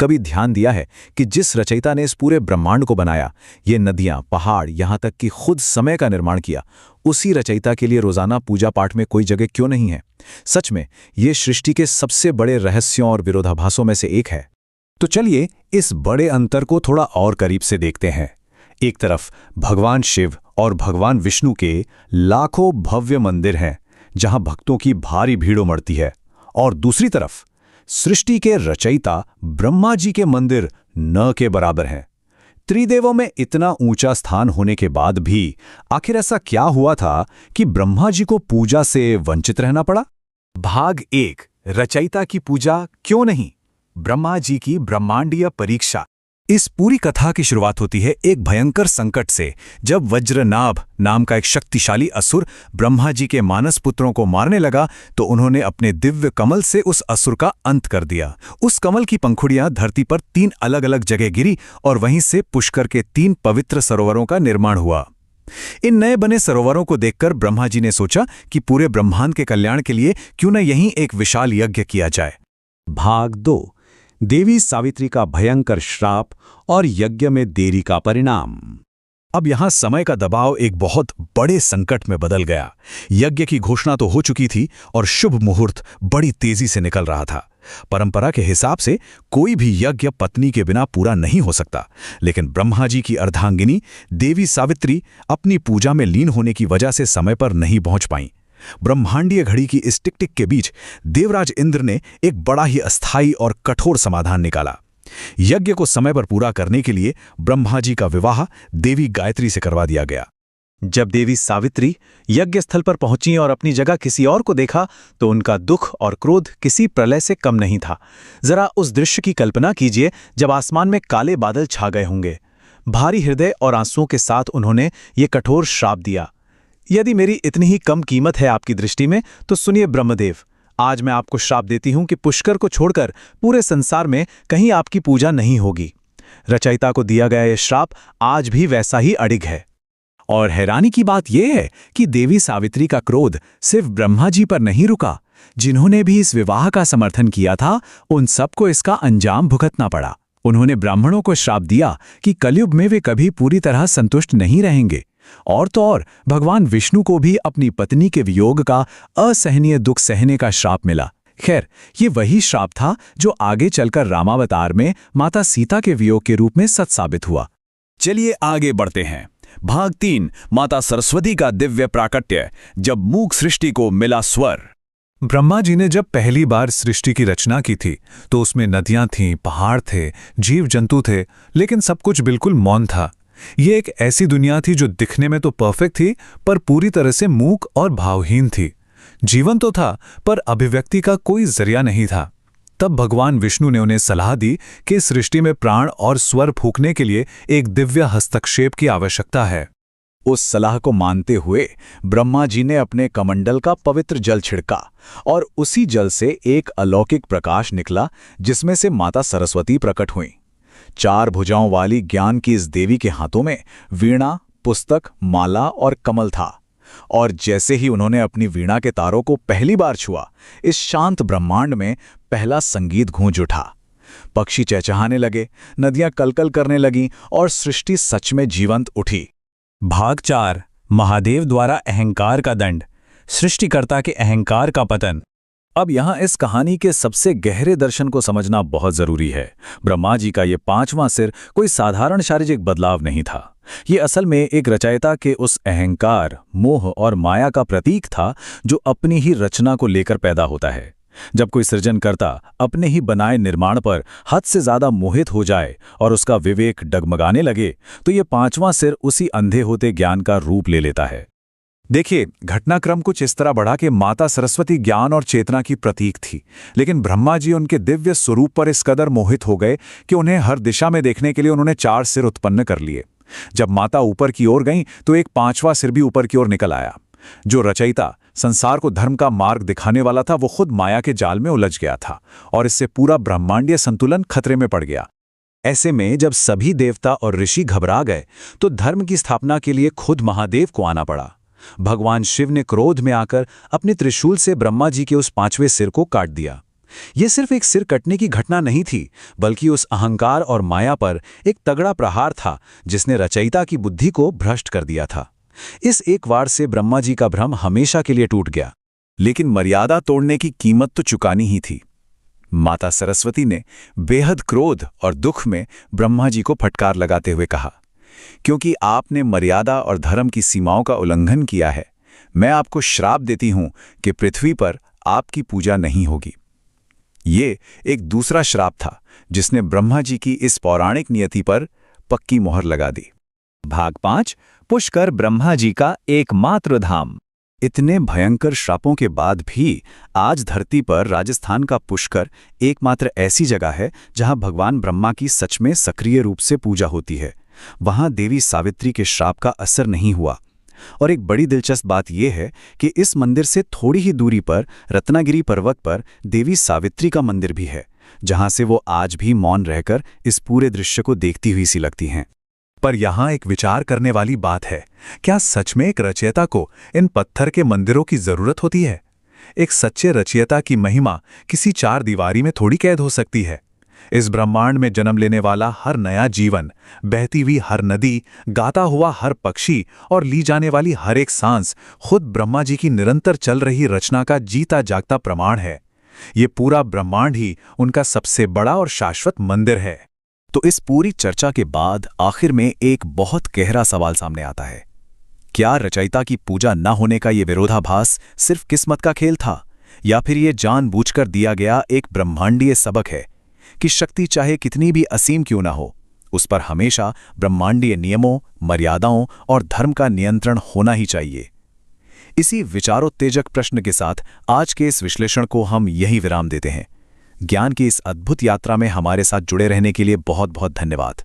कभी ध्यान दिया है कि जिस रचयिता ने इस पूरे ब्रह्मांड को बनाया, ये नदियां, पहाड़, यहाँ तक कि खुद समय का निर्माण किया, उसी रचयिता के लिए रोजाना पूजा पाठ में कोई जगह क्यों नहीं है? सच में ये सृष्टि के सबसे बड़े रहस्यों और विरोधाभासों में से एक है। तो चलिए इस बड़े अंतर को थोड़ा और करीब से देखते हैं। एक तरफ भगवान शिव और भगवान विष्णु के लाखों भव्य मंदिर हैं जहां भक्तों की भारी भीड़ उमड़ती है, और दूसरी तरफ सृष्टि के रचयिता ब्रह्मा जी के मंदिर न के बराबर हैं। त्रिदेवों में इतना ऊंचा स्थान होने के बाद भी आखिर ऐसा क्या हुआ था कि ब्रह्मा जी को पूजा से वंचित रहना पड़ा? भाग 1, रचयिता की पूजा क्यों नहीं? ब्रह्मा जी की ब्रह्मांडीय परीक्षा। इस पूरी कथा की शुरुआत होती है एक भयंकर संकट से, जब वज्रनाभ नाम का एक शक्तिशाली असुर ब्रह्मा जी के मानस पुत्रों को मारने लगा तो उन्होंने अपने दिव्य कमल से उस असुर का अंत कर दिया। उस कमल की पंखुड़ियां धरती पर 3 अलग-अलग जगह गिरी और वहीं से पुष्कर के 3 पवित्र सरोवरों का निर्माण हुआ। इन नए बने सरोवरों को देखकर ब्रह्मा जी ने सोचा कि पूरे ब्रह्मांड के कल्याण के लिए क्यों न यहीं एक विशाल यज्ञ किया जाए। भाग 2, देवी सावित्री का भयंकर श्राप और यज्ञ में देरी का परिणाम। अब यहां समय का दबाव एक बहुत बड़े संकट में बदल गया। यज्ञ की घोषणा तो हो चुकी थी और शुभ मुहूर्त बड़ी तेजी से निकल रहा था। परंपरा के हिसाब से कोई भी यज्ञ पत्नी के बिना पूरा नहीं हो सकता, लेकिन ब्रह्मा जी की अर्धांगिनी देवी सावित्री अपनी पूजा में लीन होने की वजह से समय पर नहीं पहुंच पाईं। ब्रह्मांडीय घड़ी की इस टिक-टिक के बीच देवराज इंद्र ने एक बड़ा ही अस्थायी और कठोर समाधान निकाला। यज्ञ को समय पर पूरा करने के लिए ब्रह्मा जी का विवाह देवी गायत्री से करवा दिया गया। जब देवी सावित्री यज्ञ स्थल पर पहुंची और अपनी जगह किसी और को देखा तो उनका दुख और क्रोध किसी प्रलय से कम नहीं था। जरा उस दृश्य की कल्पना कीजिए जब आसमान में काले बादल छा गए होंगे। भारी हृदय और आंसुओं के साथ उन्होंने ये कठोर श्राप दिया, यदि मेरी इतनी ही कम कीमत है आपकी दृष्टि में तो सुनिए ब्रह्मदेव, आज मैं आपको श्राप देती हूं कि पुष्कर को छोड़कर पूरे संसार में कहीं आपकी पूजा नहीं होगी। रचयिता को दिया गया यह श्राप आज भी वैसा ही अडिग है। और हैरानी की बात यह है कि देवी सावित्री का क्रोध सिर्फ ब्रह्मा जी पर नहीं रुका। जिन्होंने भी इस विवाह का समर्थन किया था उन सबको इसका अंजाम भुगतना पड़ा। उन्होंने ब्राह्मणों को श्राप दिया कि कलयुग में वे कभी पूरी तरह संतुष्ट नहीं रहेंगे। और तो और भगवान विष्णु को भी अपनी पत्नी के वियोग का असहनीय दुख सहने का श्राप मिला। खैर, ये वही श्राप था जो आगे चलकर रामावतार में माता सीता के वियोग के रूप में सच साबित हुआ। चलिए आगे बढ़ते हैं। भाग 3, माता सरस्वती का दिव्य प्राकट्य, जब मूक सृष्टि को मिला स्वर। ब्रह्मा जी ने जब पहली बार सृष्टि की रचना की थी तो उसमें नदियां थीं, पहाड़ थे, जीव जंतु थे, लेकिन सब कुछ बिल्कुल मौन था। ये एक ऐसी दुनिया थी जो दिखने में तो परफेक्ट थी पर पूरी तरह से मूक और भावहीन थी। जीवन तो था पर अभिव्यक्ति का कोई जरिया नहीं था। तब भगवान विष्णु ने उन्हें सलाह दी कि सृष्टि में प्राण और स्वर फूंकने के लिए एक दिव्य हस्तक्षेप की आवश्यकता है। उस सलाह को मानते हुए ब्रह्मा जी ने अपने कमंडल का पवित्र जल छिड़का और उसी जल से एक अलौकिक प्रकाश निकला जिसमें से माता सरस्वती प्रकट हुई। 4 भुजाओं वाली ज्ञान की इस देवी के हाथों में वीणा, पुस्तक, माला और कमल था। और जैसे ही उन्होंने अपनी वीणा के तारों को पहली बार छुआ, इस शांत ब्रह्मांड में पहला संगीत गूंज उठा। पक्षी चहचहाने लगे, नदियां कलकल करने लगीं और सृष्टि सच में जीवंत उठी। भाग 4, महादेव द्वारा अहंकार का दंड, सृष्टिकर्ता के अहंकार का पतन। अब यहाँ इस कहानी के सबसे गहरे दर्शन को समझना बहुत जरूरी है। ब्रह्मा जी का ये 5वां सिर कोई साधारण शारीरिक बदलाव नहीं था। ये असल में एक रचयिता के उस अहंकार, मोह और माया का प्रतीक था जो अपनी ही रचना को लेकर पैदा होता है। जब कोई सृजनकर्ता अपने ही बनाए निर्माण पर हद से ज्यादा मोहित हो जाए और उसका विवेक डगमगाने लगे तो ये 5वां सिर उसी अंधे होते ज्ञान का रूप ले लेता है। देखिए, घटनाक्रम कुछ इस तरह बढ़ा कि माता सरस्वती ज्ञान और चेतना की प्रतीक थी, लेकिन ब्रह्मा जी उनके दिव्य स्वरूप पर इस कदर मोहित हो गए कि उन्हें हर दिशा में देखने के लिए उन्होंने 4 सिर उत्पन्न कर लिए। जब माता ऊपर की ओर गईं तो एक 5वां सिर भी ऊपर की ओर निकल आया। जो रचयिता संसार को धर्म का मार्ग दिखाने वाला था वो खुद माया के जाल में उलझ गया था और इससे पूरा ब्रह्मांडीय संतुलन खतरे में पड़ गया। ऐसे में जब सभी देवता और ऋषि घबरा गए तो धर्म की स्थापना के लिए खुद महादेव को आना पड़ा। भगवान शिव ने क्रोध में आकर अपने त्रिशूल से ब्रह्मा जी के उस 5वें सिर को काट दिया। यह सिर्फ एक सिर कटने की घटना नहीं थी, बल्कि उस अहंकार और माया पर एक तगड़ा प्रहार था जिसने रचयिता की बुद्धि को भ्रष्ट कर दिया था। इस एक वार से ब्रह्मा जी का भ्रम हमेशा के लिए टूट गया। लेकिन मर्यादा तोड़ने की कीमत तो चुकानी ही थी। माता सरस्वती ने बेहद क्रोध और दुख में ब्रह्मा जी को फटकार लगाते हुए कहा, क्योंकि आपने मर्यादा और धर्म की सीमाओं का उल्लंघन किया है, मैं आपको श्राप देती हूं कि पृथ्वी पर आपकी पूजा नहीं होगी। ये एक दूसरा श्राप था जिसने ब्रह्मा जी की इस पौराणिक नियति पर पक्की मोहर लगा दी। भाग 5 पुष्कर ब्रह्मा जी का एकमात्र धाम। इतने भयंकर श्रापों के बाद भी आज धरती पर राजस्थान का पुष्कर एकमात्र ऐसी जगह है जहां भगवान ब्रह्मा की सच में सक्रिय रूप से पूजा होती है। वहां देवी सावित्री के श्राप का असर नहीं हुआ। और एक बड़ी दिलचस्प बात यह है कि इस मंदिर से थोड़ी ही दूरी पर रत्नागिरी पर्वत पर देवी सावित्री का मंदिर भी है, जहां से वो आज भी मौन रहकर इस पूरे दृश्य को देखती हुई सी लगती हैं। पर यहाँ एक विचार करने वाली बात है, क्या सच में एक रचयिता को इन पत्थर के मंदिरों की जरूरत होती है? एक सच्चे रचयिता की महिमा किसी चार दीवारी में थोड़ी कैद हो सकती है। इस ब्रह्मांड में जन्म लेने वाला हर नया जीवन, बहती हुई हर नदी, गाता हुआ हर पक्षी और ली जाने वाली हर एक सांस खुद ब्रह्मा जी की निरंतर चल रही रचना का जीता जागता प्रमाण है। ये पूरा ब्रह्मांड ही उनका सबसे बड़ा और शाश्वत मंदिर है। तो इस पूरी चर्चा के बाद आखिर में एक बहुत गहरा सवाल सामने आता है। क्या रचयिता की पूजा न होने का ये विरोधाभास सिर्फ किस्मत का खेल था, या फिर ये जानबूझकर दिया गया एक ब्रह्मांडीय सबक है कि शक्ति चाहे कितनी भी असीम क्यों ना हो, उस पर हमेशा ब्रह्मांडीय नियमों, मर्यादाओं और धर्म का नियंत्रण होना ही चाहिए। इसी विचारोत्तेजक प्रश्न के साथ आज के इस विश्लेषण को हम यही विराम देते हैं। ज्ञान की इस अद्भुत यात्रा में हमारे साथ जुड़े रहने के लिए बहुत बहुत धन्यवाद।